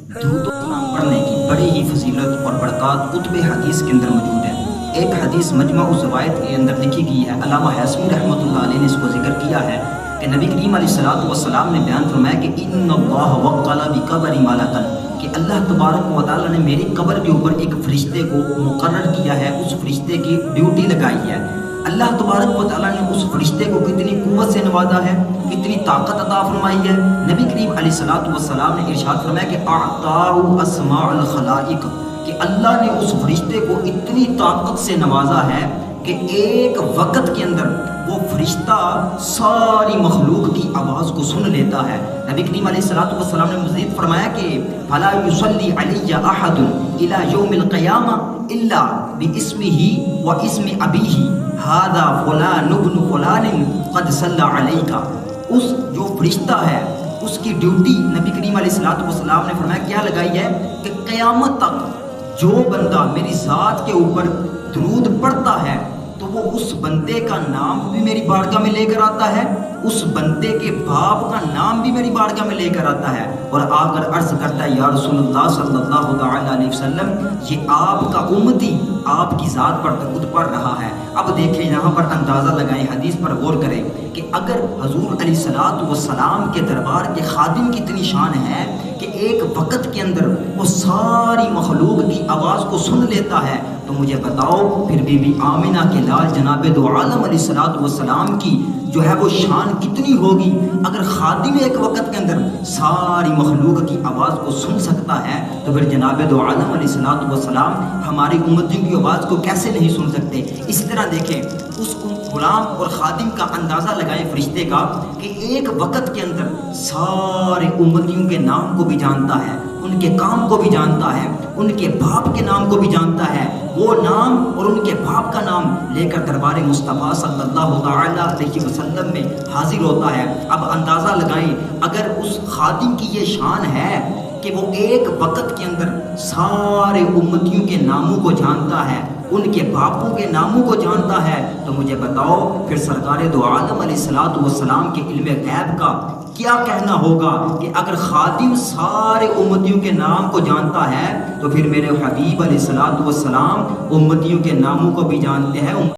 درود و سلام پڑھنے کی بڑی ہی فضیلت اور برکات کتب حدیث کے اندر موجود ہے۔ ایک حدیث مجمع الزوائد کے اندر لکھی گئی ہے، علامہ حیثمی رحمۃ اللہ علیہ نے اس کو ذکر کیا ہے کہ نبی کریم علیہ الصلوۃ والسلام نے بیان فرمایا کہ ان اللہ وکل بقبر ملکا، کہ اللہ تبارک و تعالیٰ نے میری قبر کے اوپر ایک فرشتے کو مقرر کیا ہے، اس فرشتے کی ڈیوٹی لگائی ہے۔ اللہ تبارک و تعالیٰ نے اس فرشتے کو کتنی قوت سے نوازا ہے، کتنی طاقت عطا فرمائی ہے۔ نبی کریم علیہ الصلوۃ والسلام نے ارشاد فرمایا کہ اعطاہ اسماء الخلائق، کہ اللہ نے اس فرشتے کو اتنی طاقت سے نوازا ہے کہ ایک وقت کے اندر وہ فرشتہ ساری مخلوق کی آواز کو سن لیتا ہے۔ نبی کریم علیہ الصلوۃ والسلام نے مزید فرمایا کہ فلا یصلی علی احد الی یوم القیامہ الا باسمہ واسم ابیہ ھذا فلان ابن فلان قد صلی علیک۔ اس جو فرشتہ ہے اس کی ڈیوٹی نبی کریم علیہ الصلوۃ والسلام نے فرمایا کیا لگائی ہے کہ قیامت تک جو بندہ میری ذات کے اوپر درود پڑھتا ہے تو وہ اس بندے کا نام بھی میری بارگاہ میں لے کر آتا ہے، اس بندے کے باپ کا نام بھی میری بارگاہ میں لے کر آتا ہے، اور آ کر عرض کرتا ہے یا رسول اللہ صلی اللہ تعالی علیہ وسلم، یہ آپ کا امتی آپ کی ذات پر درود پڑھ رہا ہے۔ اب دیکھیں یہاں پر اندازہ لگائیں، حدیث پر غور کریں کہ اگر حضور علیہ الصلوۃ والسلام کے دربار کے خادم کی اتنی شان ہے کہ ایک وقت کے اندر وہ ساری مخلوق کی آواز کو سن لیتا ہے، تو مجھے بتاؤ پھر بی بی آمنہ کے لال جناب دو عالم علیہ الصلوۃ والسلام کی جو ہے وہ شان کتنی ہوگی۔ اگر خادم ایک وقت کے اندر ساری مخلوق کی آواز کو سن سکتا ہے تو پھر جناب دو عالم علیہ الصلوۃ والسلام ہماری امتیوں کی آواز کو کیسے نہیں سن سکتے۔ اس طرح دیکھیں اس غلام اور خادم کا اندازہ لگائیں فرشتے کا کہ ایک وقت کے اندر سارے امتیوں کے نام کو بھی جانتا ہے، ان کے کام کو بھی جانتا ہے، ان کے باپ کے نام کو بھی جانتا ہے، وہ نام اور ان کے باپ کا نام لے کر دربار مصطفیٰ صلی اللہ تعالی علیہ وسلم میں حاضر ہوتا ہے۔ اب اندازہ لگائیں اگر اس خادم کی یہ شان ہے کہ وہ ایک وقت کے اندر سارے امتیوں کے ناموں کو جانتا ہے، ان کے باپوں کے ناموں کو جانتا ہے، تو مجھے بتاؤ پھر سرکار دو عالم علیہ الصلوۃ والسلام کے علم غیب کا کیا کہنا ہوگا کہ اگر خادم سارے امتیوں کے نام کو جانتا ہے تو پھر میرے حبیب علیہ الصلوۃ والسلام امتیوں کے ناموں کو بھی جانتے ہیں۔